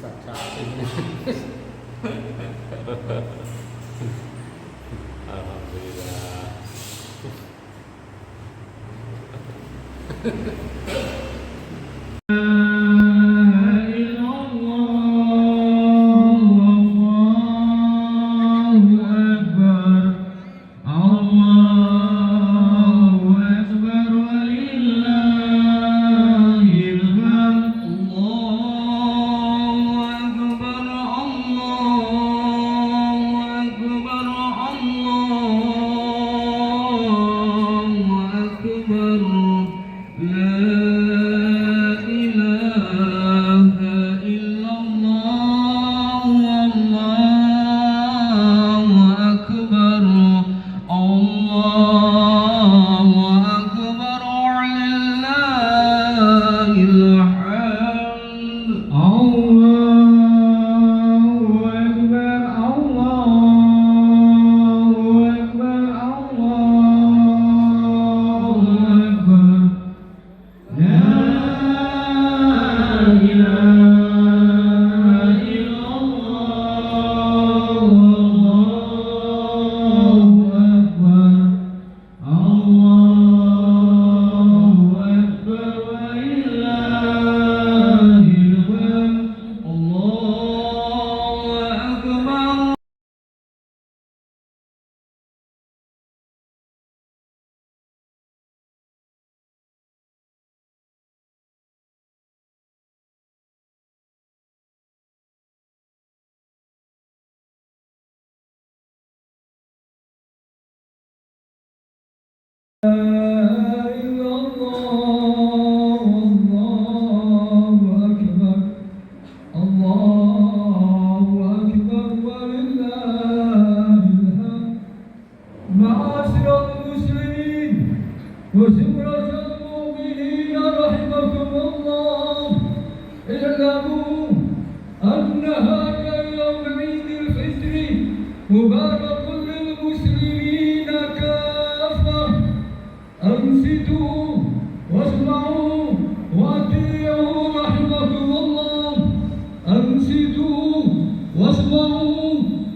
saat ini. Alhamdulillah. مبارك للمسلمين كافة أنصتوا واسمعوا وأطيعوا رحمكم الله أنصتوا واسمعوا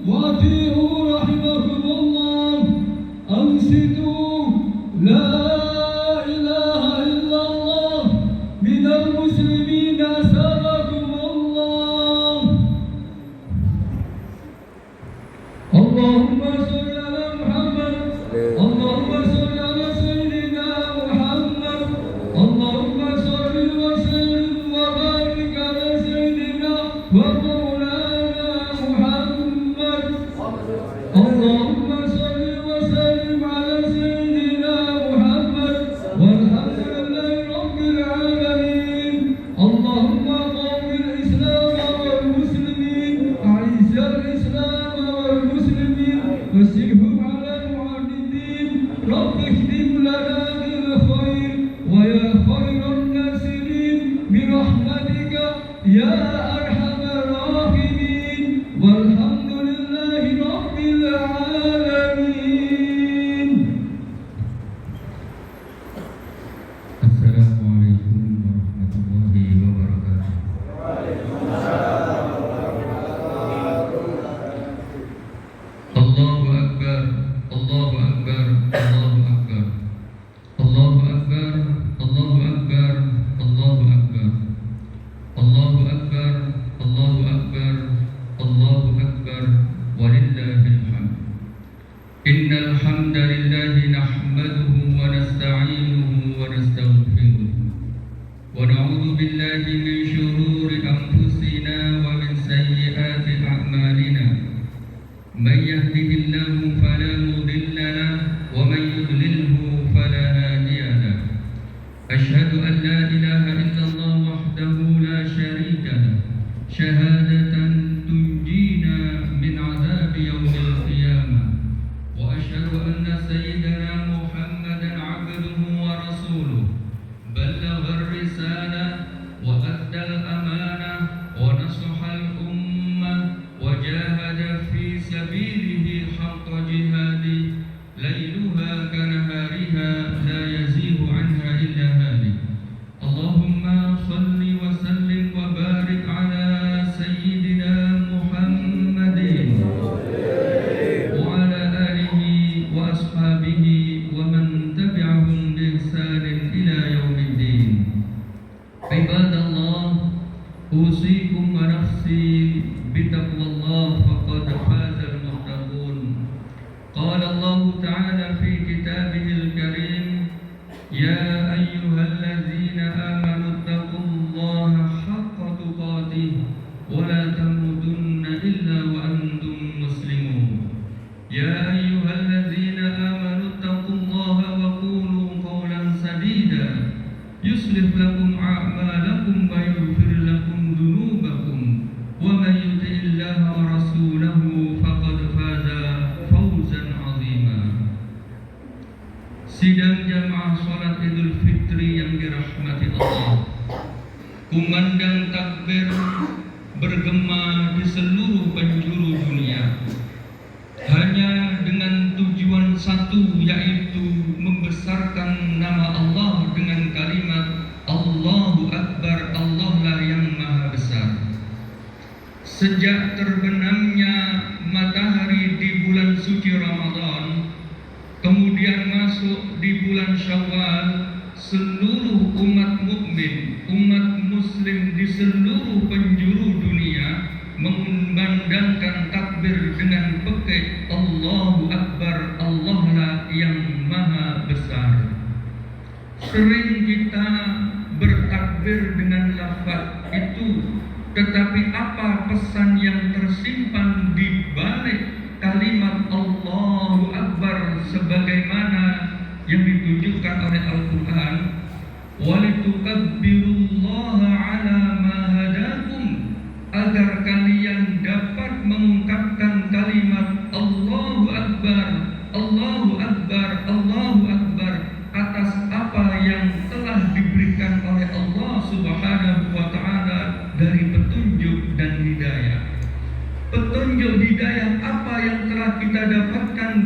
وأطيعوا رحمكم الله أنصتوا لا إله إلا الله من المسلمين سبكم الله اللهم صل على محمد اللهم صل على سيدنا محمد اللهم صل وسلم وبارك على سيدنا ومولانا محمد اللهم صل وسلم على سيدنا محمد والحمد لله رب العالمين اللهم قوم الإسلام والمسلمين أعز الإسلام والمسلمين وسلهم على المعاندين رب اختم لنا بالخير ويا خير الناصرين برحمتك يا أرحم الراحمين والحمد لله رب العالمين. السلام عليكم ورحمة الله وبركاته. الله أكبر الله أكبر الله أكبر الله أكبر الله أكبر الله أكبر الله أكبر الله أكبر الله أكبر ولله الحمد. إن الحمد لله نحمده ونستعينه ونستغفره ونعوذ بالله من شرور أنفسنا ومن سيئات أعمالنا من يهده الله فلا مضل له ومن يضلله فلا هادي له أشهد أن لا إله إلا الله وحده لا شريك له شهادة تنجينا من عذاب يوم القيامة وأشهد أن سيدنا محمدا عبده ورسوله بلغ الرسالة وأدى الأمانة ونصح الأمة وجاهد في سبيله حق جهاده ليلها كنهارها لا يزيغ عنها إلا هالك. اللهم صل وسلم وبارك على سيدنا ونفسي بتقوى الله فقد فاز المتقون. قال الله تعالى في كتابه الكريم: يا أيها الذين آمنوا اتقوا الله حق تقاته ولا تموتن إلا وأنتم مسلمون. يا أيها الذين آمنوا اتقوا الله وقولوا قولا سديدا يصلح لكم أعمالكم ويغفر لكم ذنوبكم ومن يطع الله ورسوله فقد فاز فوزا عظيما. Sidang jamaah salat Idul Fitri yang dirahmati Allah, kumandang takbir bergema di seluruh penjuru dunia hanya dengan tujuan satu, yaitu membesarkan nama Allah dengan kalimat Allahu Akbar, Allah lah yang maha besar. Sejak terbenamnya matahari di bulan suci Ramadan, kemudian masuk di bulan Syawal, seluruh umat mukmin, umat muslim di seluruh penjuru dunia mengumandangkan takbir dengan pekik Allahu Akbar, Allah lah yang maha besar. Sering kita bertakbir dengan lafaz itu, tetapi apa pesan yang tersimpan di balik kalimat Allahu Akbar sebagaimana yang ditunjukkan oleh Al-Quran? Walitukabbirullaha ala ma hadakum, agar kalian dapat mengungkapkan kalimat Allahu Akbar, Allahu Akbar, Allahu Akbar atas apa yang telah diberikan oleh Allah Subhanahu wa Ta'ala dari petunjuk dan hidayah. Petunjuk hidayah apa yang telah kita dapatkan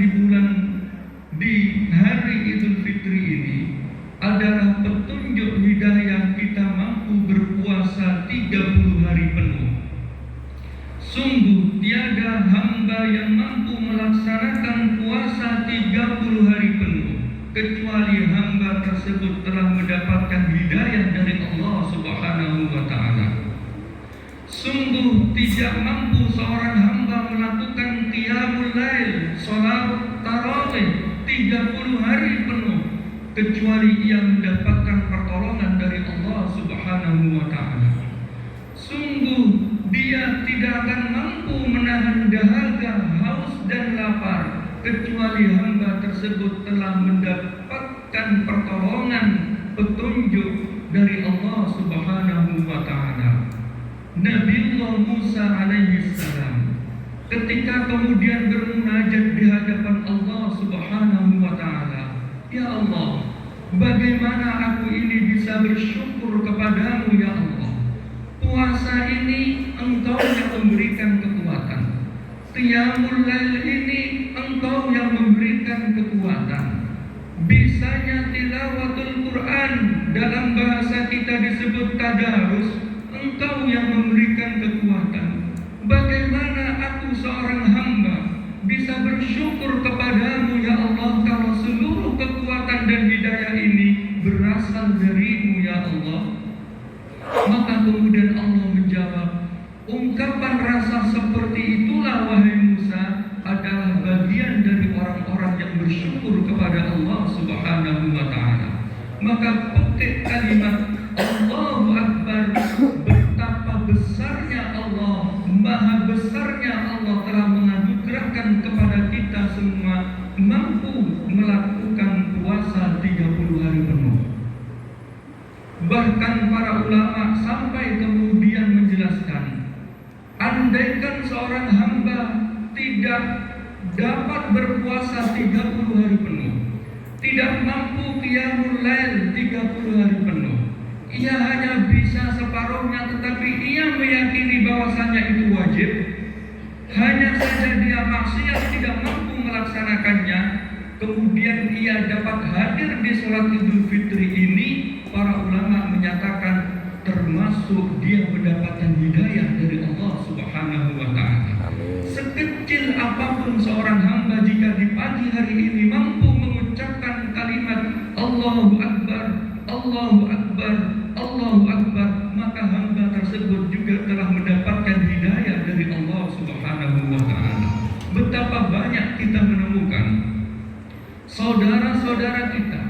di hari Idul Fitri ini adalah petunjuk hidayah kita mampu berpuasa 30 hari penuh. Sungguh tiada hamba yang mampu melaksanakan puasa 30 hari penuh kecuali hamba tersebut telah mendapatkan hidayah dari Allah Subhanahu wa Ta'ala. Sungguh tidak mampu seorang hamba melakukan qiyamul lail, salat tarawih 30 hari penuh kecuali ia mendapatkan pertolongan dari Allah Subhanahu wa Ta'ala. Sungguh dia tidak akan mampu menahan dahaga, haus dan lapar kecuali hamba tersebut telah mendapatkan pertolongan, petunjuk dari Allah Subhanahu wa Ta'ala. Nabiullah Musa alaihi salam ketika kemudian bermunajat di hadapan Allah Subhanahu wa Ta'ala, ya Allah, bagaimana aku ini bisa bersyukur kepadamu ya Allah? Puasa ini Engkau yang memberikan kekuatan, qiyamul lail ini Engkau yang memberikan kekuatan, bisanya tilawatul Quran dalam bahasa kita disebut tadarus Engkau yang memberikan kekuatan. Bagaimana aku seorang hamba bisa bersyukur kepadamu ya Allah kalau seluruh kekuatan dan hidayah ini berasal darimu ya Allah? Maka kemudian Allah menjawab, ungkapan rasa seperti itulah wahai Musa adalah bagian dari orang-orang yang bersyukur kepada Allah Subhanahu wa Ta'ala. Maka petik kalimat Allahu Akbar, betapa besarnya Allah, maha besarnya Allah telah menganugerahkan kepada kita semua mampu melakukan puasa 30 hari penuh. Bahkan para ulama sampai kemudian menjelaskan, andaikan seorang hamba tidak dapat berpuasa 30 hari penuh, tidak mampu qiyamul lail 30 hari penuh, ia hanya bisa separuhnya, tetapi ia meyakini bahwasannya itu wajib, hanya saja dia maksiat tidak mampu melaksanakannya, kemudian ia dapat hadir di sholat Idul Fitri ini, para ulama menyatakan termasuk dia mendapatkan hidayah dari Allah Subhanahu wa Ta'ala. Sekecil apapun seorang hamba jika di pagi hari ini mampu mengucapkan kalimat Allahu Akbar, Allahu Akbar, Allahu Akbar, maka hamba tersebut juga telah mendapat saudara-saudara kita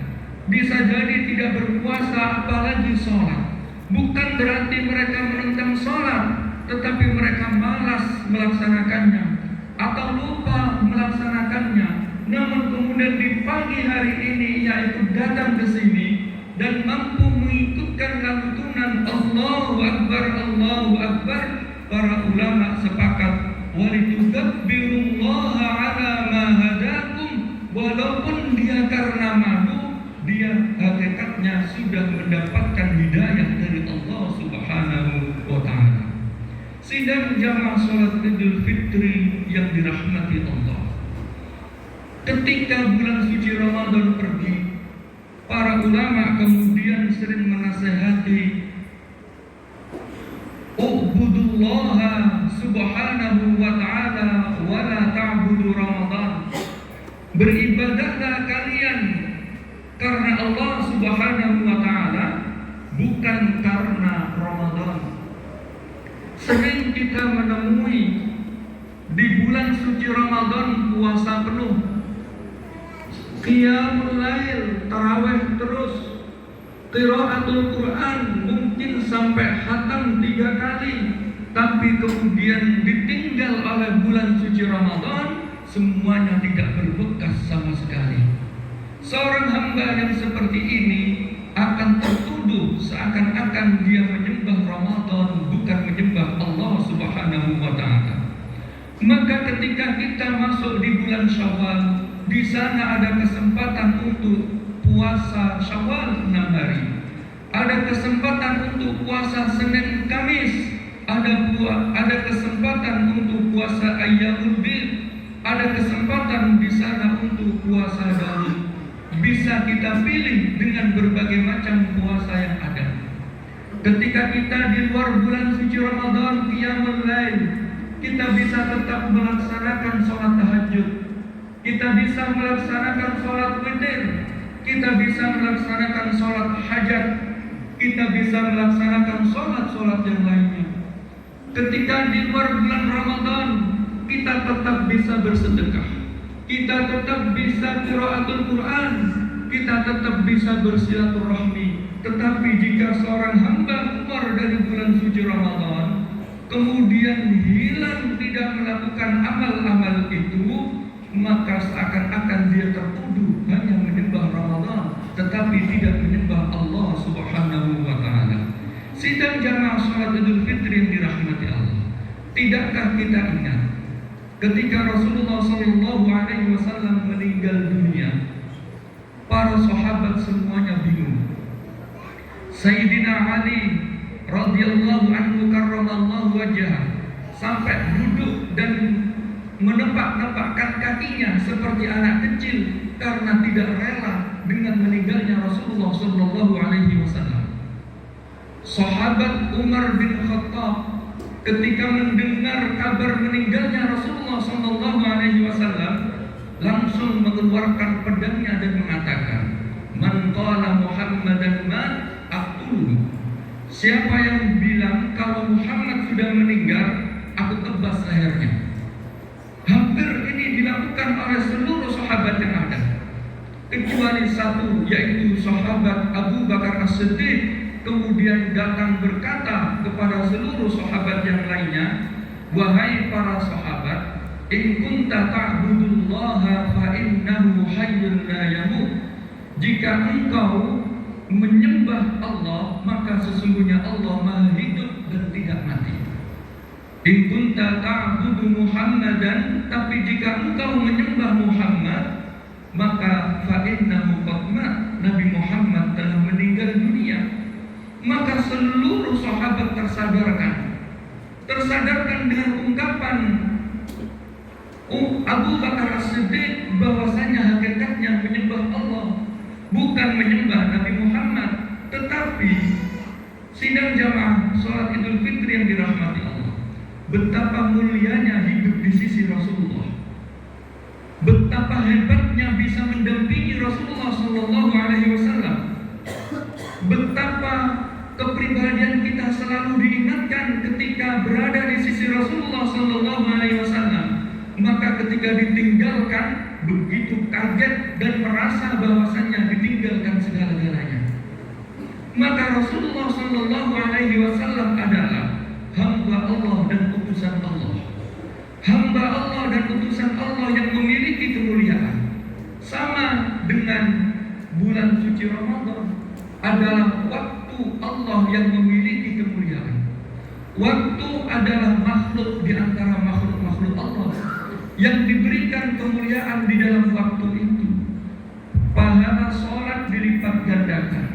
bisa jadi tidak berpuasa apalagi sholat. Bukan berarti mereka menentang sholat, tetapi mereka malas melaksanakannya atau lupa melaksanakannya. Namun kemudian di pagi hari ini yaitu datang ke sini dan mampu mengikutkan lantunan Allahu Akbar, Allahu Akbar. Para ulama sepakat walitukabbirullaha ala ma hadakum, walaupun dia karena malu, dia hakikatnya sudah mendapatkan hidayah dari Allah Subhanahu wa ta'ala. Sidang jamaah salat Idul Fitri yang dirahmati Allah, ketika bulan suci Ramadan pergi, para ulama kemudian sering menasihati ubudullaha subhanahu wa ta'ala wa la ta'budu Ramadan. Beribadahlah kalian karena Allah Subhanahu wa ta'ala, bukan karena Ramadan. Sering kita menemui di bulan suci Ramadan puasa penuh, qiyamul lail, tarawih terus, qiraatul Quran mungkin sampai khatam 3 kali, tapi kemudian ditinggal oleh bulan suci Ramadan, semuanya tidak berbekas sama sekali. Seorang hamba yang seperti ini akan tertuduh seakan-akan dia menyembah Ramadan, bukan menyembah Allah Subhanahu wa ta'ala. Maka ketika kita masuk di bulan Syawal, di sana ada kesempatan untuk puasa Syawal 6 hari. Ada kesempatan untuk puasa Senin Kamis. Ada kesempatan untuk puasa Ayyamul Bid. Ada kesempatan di sana untuk puasa Daud. Bisa kita pilih dengan berbagai macam puasa yang ada. Ketika kita di luar bulan suci Ramadan, qiyamul lail, kita bisa tetap melaksanakan sholat tahajud. Kita bisa melaksanakan sholat witir. Kita bisa melaksanakan sholat hajat. Kita bisa melaksanakan sholat-sholat yang lainnya. Ketika di luar bulan Ramadan, kita tetap bisa bersedekah. Kita tetap bisa qiraatul Quran. Kita tetap bisa bersilaturahmi. Tetapi jika seorang hamba keluar dari bulan suci Ramadan, kemudian hilang tidak melakukan amal-amal itu, maka seakan-akan dia tertuduh hanya menyembah Ramadan, tetapi tidak menyembah Allah Subhanahu wa ta'ala. Sidang jamaah salat Idul Fitri yang dirahmati Allah, tidakkah kita ingat ketika Rasulullah SAW meninggal dunia, para sahabat semuanya bingung. Sayyidina Ali radhiyallahu anhu karramallahu wajhah sampai duduk dan menepak-nepakkan kakinya seperti anak kecil karena tidak rela dengan meninggalnya Rasulullah sallallahu alaihi wasallam. Sahabat Umar bin Khattab ketika mendengar kabar meninggalnya Rasulullah sallallahu alaihi wasallam langsung mengeluarkan pedangnya dan mengatakan, "Man qala Muhammadan ma aqtuluhu." Siapa yang bilang kalau Muhammad sudah meninggal, aku tebas lehernya. Hampir ini dilakukan oleh seluruh sahabat yang ada, kecuali satu, yaitu sahabat Abu Bakar As-Siddiq. Kemudian datang berkata kepada seluruh sahabat yang lainnya, "Wahai para sahabat, in kunta ta'budullaha fa innahu hayyun la yamut." Jika engkau menyembah Allah, maka sesungguhnya Allah Maha hidup dan tidak mati. In kunta ta'budu Muhammadan, tapi jika engkau menyembah Muhammad, maka fa innahu qad mat, Nabi Muhammad telah meninggal dunia. Maka seluruh sahabat tersadarkan dengan ungkapan Abu Bakar As-Siddiq bahwasanya hakikatnya menyembah Allah, bukan menyembah Nabi Muhammad. Tetapi sidang jamaah salat Idul Fitri yang dirahmati Allah, betapa mulianya hidup di sisi Rasulullah, betapa hebatnya bisa mendampingi Rasulullah sallallahu alaihi wasallam, betapa kepribadian kita selalu diingatkan ketika berada di sisi Rasulullah sallallahu alaihi wasallam. Maka ketika ditinggalkan begitu kaget dan merasa bahwasannya ditinggalkan segala-galanya. Maka Rasulullah Shallallahu Alaihi Wasallam adalah hamba Allah dan utusan Allah. Hamba Allah dan utusan Allah yang memiliki kemuliaan. Sama dengan bulan suci Ramadan adalah waktu Allah yang memiliki kemuliaan. Waktu adalah makhluk di antara makhluk-makhluk Allah yang diberikan kemuliaan di dalam waktu itu. Pahala sholat dilipat gandakan,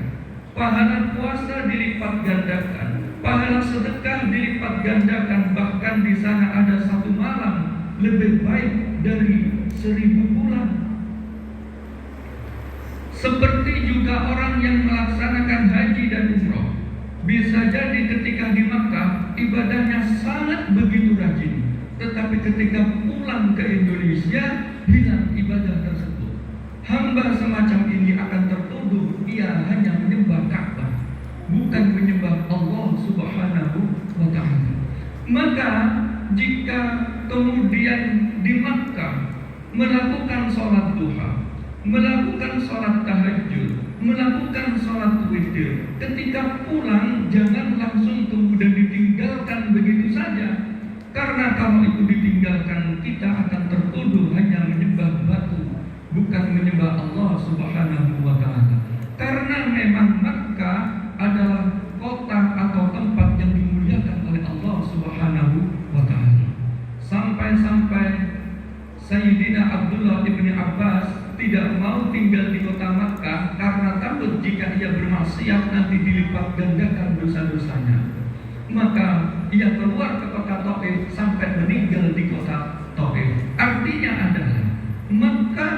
pahala puasa dilipat gandakan, pahala sedekah dilipat gandakan. Bahkan di sana ada satu malam lebih baik dari 1000 bulan. Seperti juga orang yang melaksanakan haji dan umroh, bisa jadi ketika di Makkah ibadahnya sangat begitu rajin, tetapi ketika pulang ke Indonesia hilang ibadah tersebut. Hamba semacam ini akan tertuduh ia hanya menyembah Ka'bah, bukan menyembah Allah Subhanahu wa Ta'ala. Maka jika kemudian di Makkah melakukan sholat duha, melakukan sholat tahajud, melakukan sholat witir, ketika pulang jangan langsung kemudian ditinggalkan begitu saja. Karena kalau itu ditinggalkan, kita akan tertuduh hanya menyembah batu, bukan menyembah Allah Subhanahu wa Ta'ala. Karena memang Makkah adalah kota atau tempat yang dimuliakan oleh Allah Subhanahu wa Ta'ala. Sampai-sampai Sayyidina Abdullah ibni Abbas tidak mau tinggal di kota Makkah karena takut jika ia bermaksiat nanti dilipat gandakan dosa-dosanya. Maka ia keluar ke kota Taif sampai meninggal di kota Taif. Artinya adalah Makkah,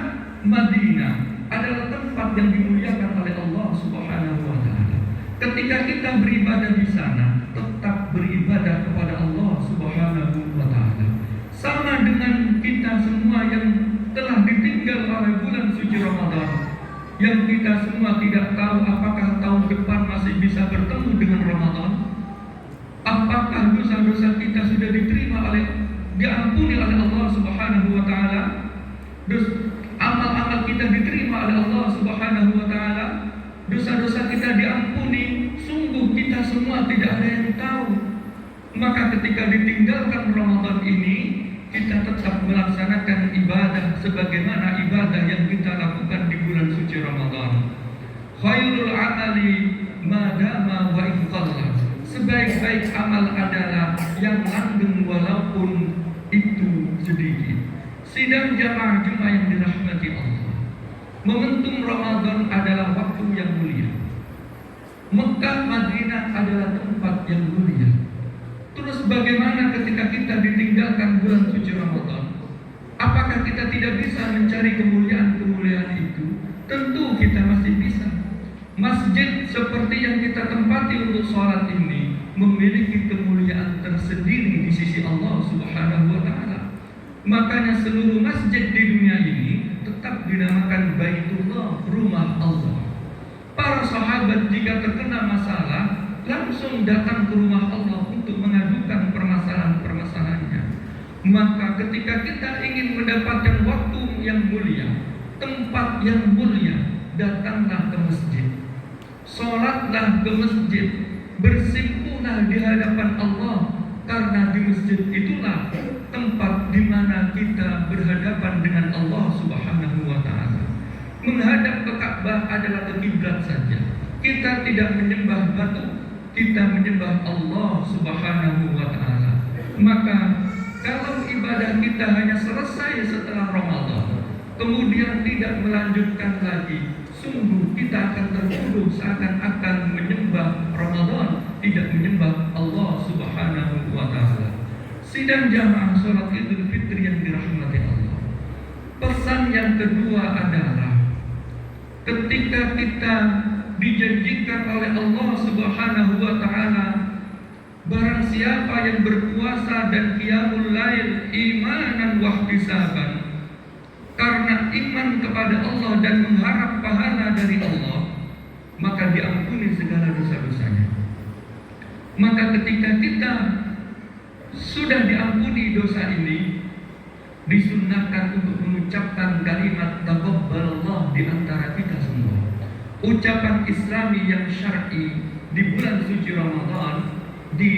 Madinah adalah tempat yang dimuliakan oleh Allah Subhanahu wa Ta'ala. Ketika kita beribadah di sana, tetap beribadah kepada Allah Subhanahu wa Ta'ala. Sama dengan kita semua yang telah ditinggal oleh bulan suci Ramadan, yang kita semua tidak tahu apakah tahun depan masih bisa bertemu dengan Ramadan. Apakah dosa-dosa kita sudah diampuni oleh Allah Subhanahu wa Ta'ala? Amal-amal kita diterima oleh Allah Subhanahu wa Ta'ala? Dosa-dosa kita diampuni? Sungguh kita semua tidak ada yang tahu. Maka ketika ditinggalkan Ramadan ini, kita tetap melaksanakan ibadah sebagaimana ibadah yang kita lakukan di bulan suci Ramadan. Khairul amali madama wa in qalla. Sebaik-baik amal adalah yang langgeng walaupun itu sedikit. Sidang jamaah Jumat yang dirahmati Allah, momentum Ramadan adalah waktu yang mulia. Mekah, Madinah adalah tempat yang mulia. Terus bagaimana ketika kita ditinggalkan bulan suci Ramadan? Apakah kita tidak bisa mencari kemuliaan-kemuliaan itu? Tentu kita masih bisa. Masjid seperti yang kita tempati untuk sholat ini memiliki kemuliaan tersendiri di sisi Allah Subhanahu wa Ta'ala. Makanya seluruh masjid di dunia ini tetap dinamakan Baitullah, rumah Allah. Para sahabat jika terkena masalah langsung datang ke rumah Allah untuk mengadukan permasalahan-permasalahannya. Maka ketika kita ingin mendapatkan waktu yang mulia, tempat yang mulia, datanglah ke masjid, sholatlah ke masjid, bersimpuhlah di hadapan Allah. Karena di masjid itulah tempat di mana kita berhadapan dengan Allah Subhanahu wa Ta'ala. Menghadap ke Ka'bah adalah ke kiblat saja. Kita tidak menyembah batu, kita menyembah Allah Subhanahu wa Ta'ala. Maka kalau ibadah kita hanya selesai setelah Ramadan, kemudian tidak melanjutkan lagi, sungguh kita akan tertuduh seakan-akan menyembah Ramadan, tidak menyembah Allah Subhanahu wa Ta'ala. Sidang jamaah sholat Idul Fitri yang dirahmati Allah, pesan yang kedua adalah ketika kita dijanjikan oleh Allah Subhanahu wa Ta'ala, barang siapa yang berpuasa dan qiyamul lail imanan wahtisaban, karena iman kepada Allah dan mengharap pahala dari Allah, maka diampuni segala dosa-dosanya. Maka ketika kita sudah diampuni dosa ini, disunnahkan untuk mengucapkan kalimat taqabbalallah di antara kita semua. Ucapan Islami yang syar'i di bulan suci Ramadan, di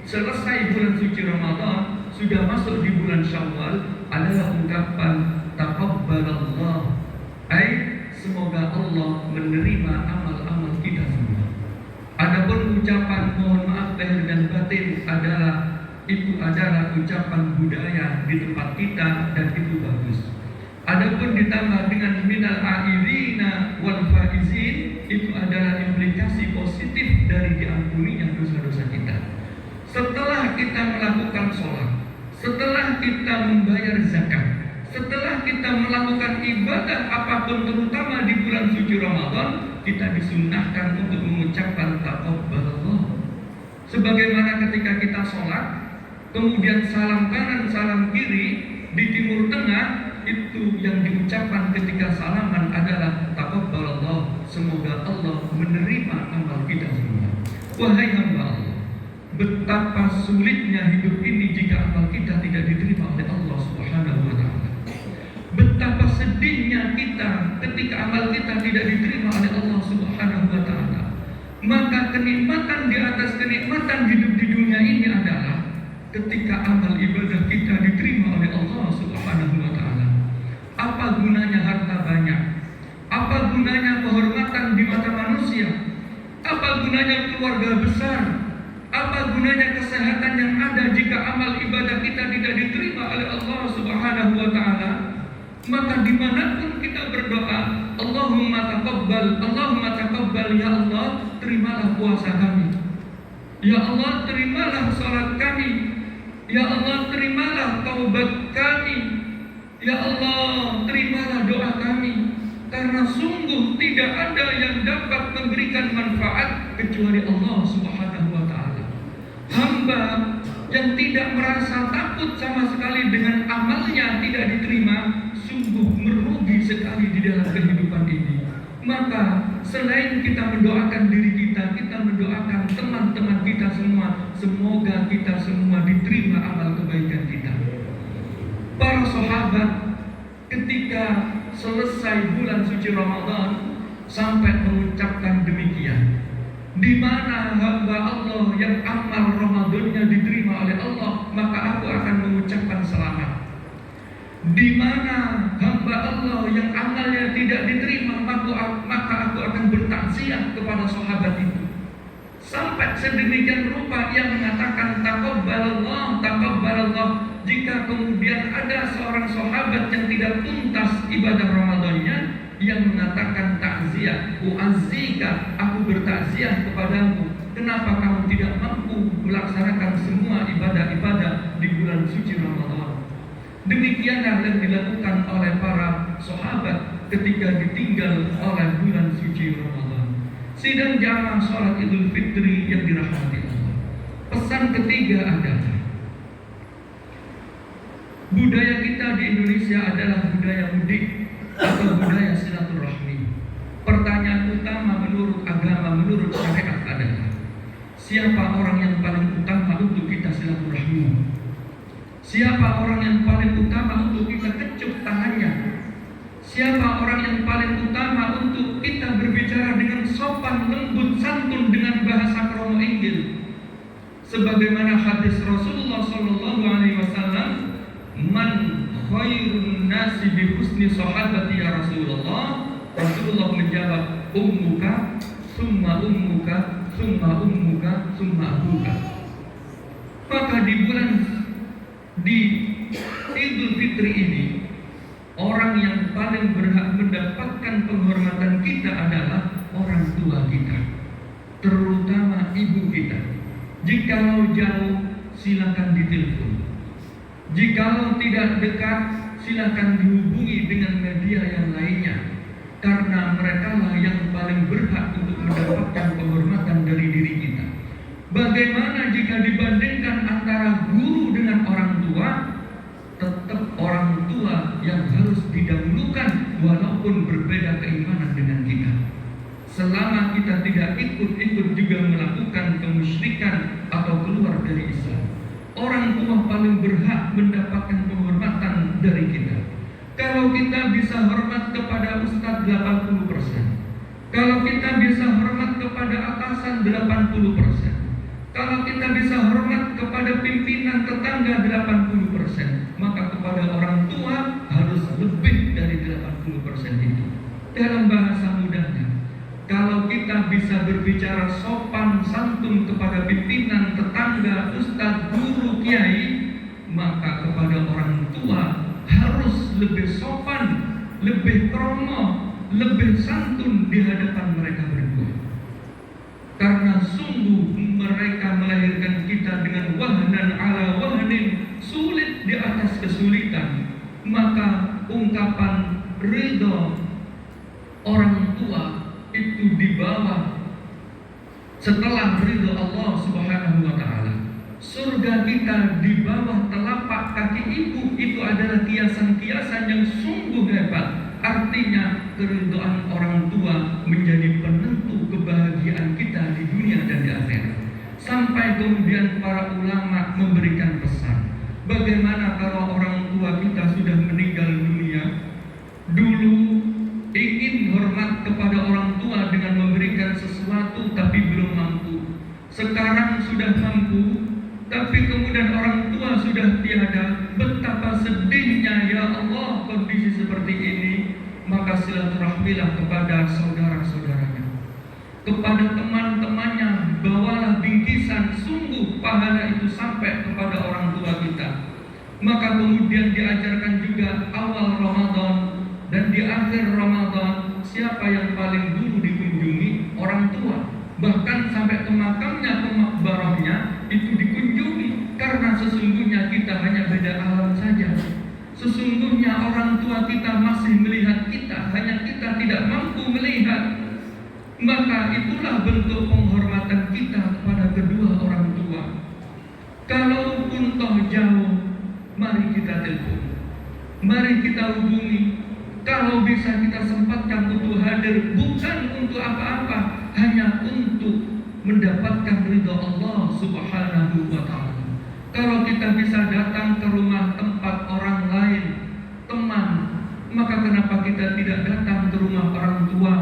selesai bulan suci Ramadan, sudah masuk di bulan Syawal, adalah ungkapan taqabbalallah, semoga Allah menerima amal-amal kita semua. Adapun ucapan mohon maaf lahir dan batin itu adalah ucapan budaya di tempat kita, dan itu bagus. Adapun ditambah dengan minal aidina wal faizin, itu adalah implikasi positif dari diampuninya dosa-dosa kita. Setelah kita melakukan sholat, setelah kita membayar zakat, setelah kita melakukan ibadah apapun, terutama di bulan suci Ramadan, kita disunnahkan untuk mengucapkan taqabbalallah. Sebagaimana ketika kita sholat, kemudian salam kanan, salam kiri, di timur tengah, itu yang diucapkan ketika salaman adalah taqabbalallah, semoga Allah menerima amal kita semua. Wahai hamba Allah, betapa sulitnya hidup ini jika amal kita tidak diterima oleh Allah Subhanahu wa ta'ala. Betapa sedihnya kita ketika amal kita tidak diterima oleh Allah Subhanahu wa ta'ala. Maka kenikmatan di atas kenikmatan hidup di dunia ini adalah ketika amal ibadah kita diterima oleh Allah Subhanahu wa ta'ala. Apa gunanya harta banyak? Apa gunanya kehormatan di mata manusia? Apa gunanya keluarga besar? Apa gunanya kesehatan yang ada jika amal ibadah kita tidak diterima oleh Allah Subhanahu wa ta'ala? Maka dimanapun kita berdoa, Allahumma taqabbal, ya Allah, terimalah puasa kami. Ya Allah, terimalah salat kami. Ya Allah, terimalah taubat kami. Ya Allah, terimalah doa kami. Karena sungguh tidak ada yang dapat memberikan manfaat kecuali Allah Subhanahu wa ta'ala. Hamba yang tidak merasa takut sama sekali dengan amalnya tidak diterima, sungguh merugi sekali di dalam kehidupan ini. Maka selain kita mendoakan diri kita, kita mendoakan teman-teman kita semua, semoga kita semua diterima amal kebaikan kita. Para sahabat ketika selesai bulan suci Ramadan sampai mengucapkan demikian, di mana hamba Allah yang amal Ramadannya diterima oleh Allah, maka aku akan mengucapkan selamat. Di mana hamba Allah yang amalnya tidak diterima, maka aku akan bertakziah kepada sahabat itu. Sampai sedemikian rupa ia mengatakan taqabbalallah, taqabbalallah. Jika kemudian ada seorang sahabat yang tidak tuntas ibadah Ramadannya, yang mengatakan takziah, u'azzika, aku bertakziah kepadamu. Kenapa kamu tidak mampu melaksanakan semua ibadah-ibadah di bulan suci Ramadan? Demikianlah yang dilakukan oleh para sahabat ketika ditinggal oleh bulan suci Ramadan. Sidang jamaah sholat Idul Fitri yang dirahmati Allah. Pesan ketiga adalah budaya kita di Indonesia adalah budaya mudik atau budaya silaturahmi. Pertanyaan utama menurut agama, menurut syariat adalah siapa orang yang paling utama untuk kita silaturahmi? Siapa orang yang paling utama untuk kita kecup tangannya? Siapa orang yang paling utama untuk kita berbicara dengan sopan, lembut, santun dengan bahasa kromo Injil? Sebagaimana hadis Rasulullah SAW, man khairun nasi bi husni sahabati ya Rasulullah. Rasulullah menjawab, ummuka, summa ummuka, summa ummuka, summa abuka. Maka di Idul Fitri ini, orang yang paling berhak mendapatkan penghormatan kita adalah orang tua kita, terutama ibu kita. Jikalau jauh, silakan ditelepon. Jikalau tidak dekat, silakan dihubungi dengan media yang lainnya, karena merekalah yang paling berhak untuk mendapatkan penghormatan dari diri kita. Bagaimana jika dibandingkan antara guru dengan orang tua? Tetap orang tua yang harus didahulukan walaupun berbeda keimanan dengan kita. Selama kita tidak ikut-ikut juga melakukan kemusyrikan atau keluar dari Islam, orang tua paling berhak mendapatkan penghormatan dari kita. Kalau kita bisa hormat kepada ustadz 80%, kalau kita bisa hormat kepada atasan 80%, kalau kita bisa hormat kepada pimpinan tetangga 80%, maka kepada orang tua harus lebih dari 80% itu. Dalam bahasa mudahnya, kalau kita bisa berbicara sopan santun kepada pimpinan, tetangga, ustadz, guru, kiai, maka kepada orang tua harus lebih sopan, lebih kromo, lebih santun di hadapan mereka berdua. Karena sungguh mereka melahirkan kita dengan wahnan ala wahnin, sulit di atas kesulitan. Maka ungkapan ridho orang tua itu di bawah setelah ridho Allah Subhanahu wa ta'ala. Surga kita di bawah telapak kaki ibu, itu adalah kiasan-kiasan yang sungguh hebat. Artinya keridhaan orang tua menjadi penentu kebahagiaan kita di dunia dan di akhirat. Sampai kemudian para ulama memberikan pesan, bagaimana kalau orang tua kita sudah meninggal dunia? Dulu ingin hormat kepada orang tua dengan memberikan sesuatu tapi belum mampu. Sekarang sudah mampu, tapi kemudian orang tua sudah tiada. Betapa sedihnya ya Allah kondisi seperti ini. Maka silaturahmilah kepada saudara-saudaranya, kepada teman-temannya, bawalah bingkisan. Sungguh pahala itu sampai kepada orang tua kita. Maka kemudian diajarkan juga awal Ramadan dan di akhir Ramadan, siapa yang paling dulu dikunjungi? Orang tua. Bahkan sampai ke makamnya, ke makbarahnya itu dikunjungi. Karena sesungguhnya kita hanya beda alam saja. Sesungguhnya orang tua kita masih melihat kita, hanya kita tidak mampu melihat. Maka itulah bentuk penghormatan kita kepada kedua orang tua. Kalaupun toh jauh, mari kita telepon, mari kita hubungi. Kalau bisa kita sempatkan untuk hadir, bukan untuk apa-apa, hanya untuk mendapatkan ridha Allah Subhanahu wa ta'ala. Kalau kita bisa datang ke rumah tempat orang lain, teman, maka kenapa kita tidak datang ke rumah orang tua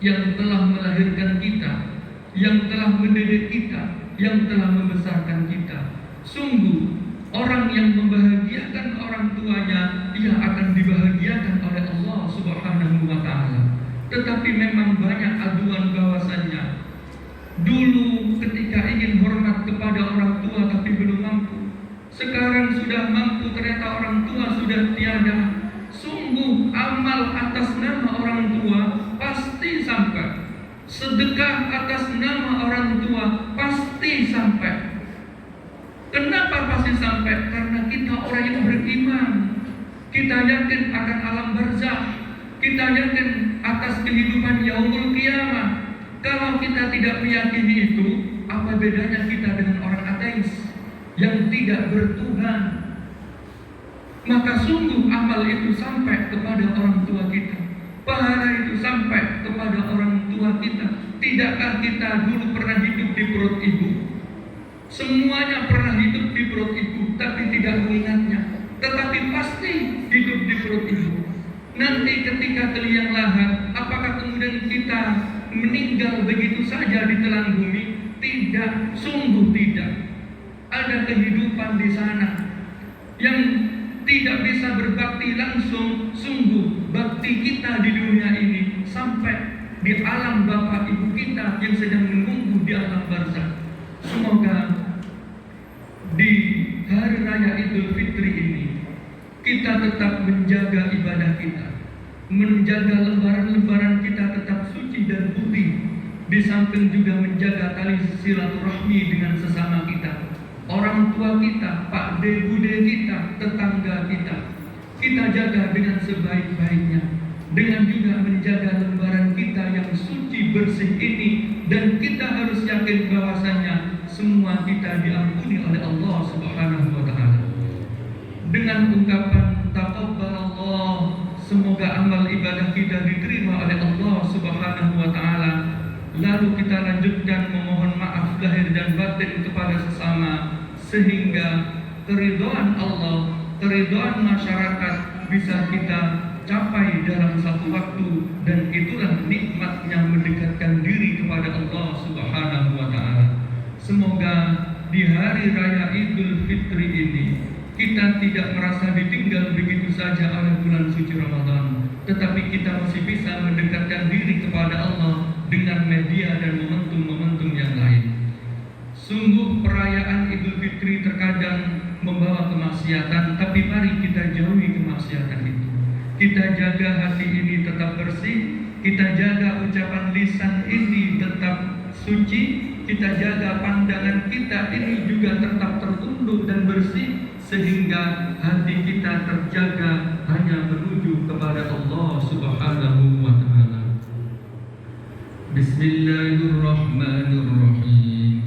yang telah melahirkan kita, yang telah mendidik kita, yang telah membesarkan kita? Sungguh, orang yang membahagiakan orang tuanya, ia akan dibahagiakan oleh Allah Subhanahu wa ta'ala. Tetapi memang banyak aduan bahwasannya dulu ketika ingin hormat kepada orang tua tapi belum mampu, sekarang sudah mampu, ternyata orang tua sudah tiada. Sungguh amal atas nama orang tua pasti sampai, sedekah atas nama orang tua pasti sampai. Kenapa pasti sampai? Karena kita orang yang beriman. Kita yakin akan alam barzakh, kita yakin atas kehidupan yaumul qiyamah. Kalau kita tidak meyakini itu, apa bedanya kita dengan orang ateis yang tidak bertuhan? Maka sungguh amal itu sampai kepada orang tua kita, pahala itu sampai kepada orang tua kita. Tidakkah kita dulu pernah hidup di perut ibu? Semuanya pernah hidup di perut ibu, tapi tidak mengingatnya. Tetapi pasti hidup di perut ibu. Nanti ketika ke liang lahat, apakah kemudian kita meninggal begitu saja di telan bumi? Tidak, sungguh tidak. Ada kehidupan di sana yang tidak bisa berbakti langsung. Sungguh bakti kita di dunia ini sampai di alam bapak ibu kita yang sedang menunggu di alam barzakh. Semoga di hari raya Idul Fitri ini kita tetap menjaga ibadah kita, menjaga lembaran-lembaran kita tetap suci dan putih, di samping juga menjaga tali silaturahmi dengan sesama kita, orang tua kita, pak de bude kita, tetangga kita jaga dengan sebaik-baiknya, dengan juga menjaga lembaran kita yang suci bersih ini. Dan kita harus yakin bahwasannya semua kita diampuni oleh Allah Subhanahu wa ta'ala. Dengan ungkapan taqabbalallah, semoga amal ibadah kita diterima oleh Allah Subhanahu wa ta'ala. Lalu kita lanjutkan memohon maaf lahir dan batin kepada sesama, sehingga keridhaan Allah, keridhaan masyarakat bisa kita capai dalam satu waktu, dan itulah nikmatnya mendekatkan diri kepada Allah Subhanahu wa Ta'ala. Semoga di hari raya Idul Fitri ini kita tidak merasa ditinggal begitu saja oleh bulan suci Ramadan, tetapi kita masih bisa mendekatkan diri kepada Allah dengan media dan momentum-momentum yang lain. Sungguh perayaan Idul Fitri terkadang membawa kemaksiatan, tapi mari kita jauhi kemaksiatan itu. Kita jaga hati ini tetap bersih, kita jaga ucapan lisan ini tetap suci, kita jaga pandangan kita ini juga tetap tertunduk dan bersih, sehingga hati kita terjaga hanya menuju kepada Allah Subhanahu wa Ta'ala. Bismillahirrahmanirrahim.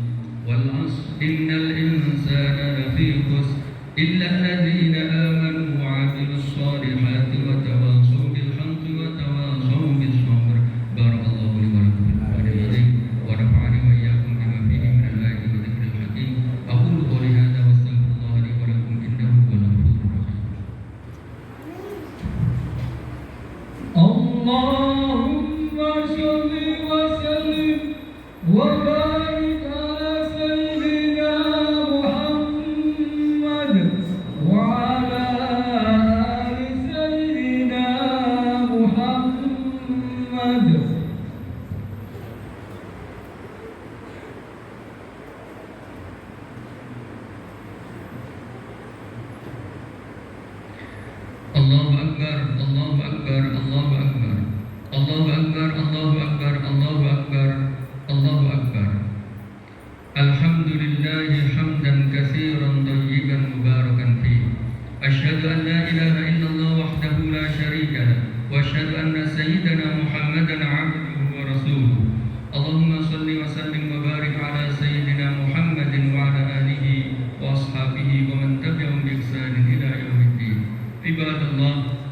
Wal 'asr innal insana lafi khusr illa alladhina amanu wa 'amilus shalihati wa tawassaw bil haqqi wa tawassaw bis sabr. Barakallahu li wa lakum fil Qur'ani wa nafa'ani wa iyyakum bima fihi min al-ayati wa dhikril hakim. Aqulu qawli hadha wa astaghfirullaha li wa lakum innahu huwal ghafurur rahim. Allahumma shalli wa sallim wa barik ala sayyidina Muhammad wa ala ali sayyidina Muhammad. Allahu Akbar, Allahu Akbar, Allahu Akbar, Allahu Akbar, Allahu Akbar, Allahu Akbar, Allahu Akbar. Alhamdulillahi hamdan katsiran thayyiban mubarakan fihi. Asyhadu an la ilaha illallah wahdahu la syarika lah, wa asyhadu anna sayyidana Muhammadan 'abduhu wa rasuluhu. Allahumma shalli wa sallim wa barik ala sayyidina Muhammadin wa ala alihi wa ashabihi wa man tabi'ahum bi ihsanin ila yaumiddin. Ibadallah,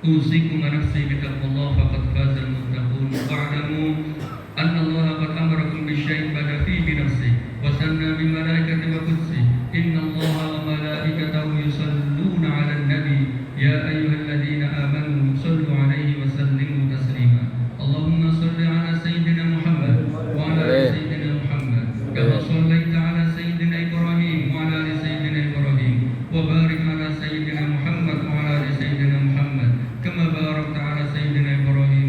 usikum wa nafsi bitaqwallah faqad fazal muttaqun. Wa'lamu anna Allah qad amarakum bisyai'in bada fi bi nafsi wa sanna bi malaikati wa qudsi. Inna Allah wa malaikatahu yusalluna 'alan nabi ya ayyuhalladzina amanu sallu 'alaihi wa sallimu taslima. Allahumma salli 'ala sayyidina Muhammad wa 'ala ali sayyidina Muhammad kama shallaita 'ala sayyidina Ibrahim wa 'ala ali sayyidina Ibrahim wa barik 'ala sayyidina Muhammad wa 'ala ali sayyidina Muhammad kama barakta 'ala sayyidina Ibrahim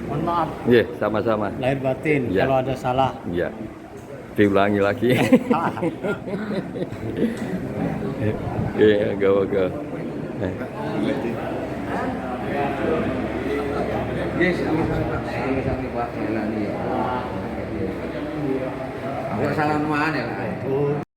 Mohon maaf Iya, sama-sama. lahir batin Ya. kalau ada salah. Iya. Diulangi lagi. Iya, go. Yes, sami Pak. Enak nih. Aku salah mana ya?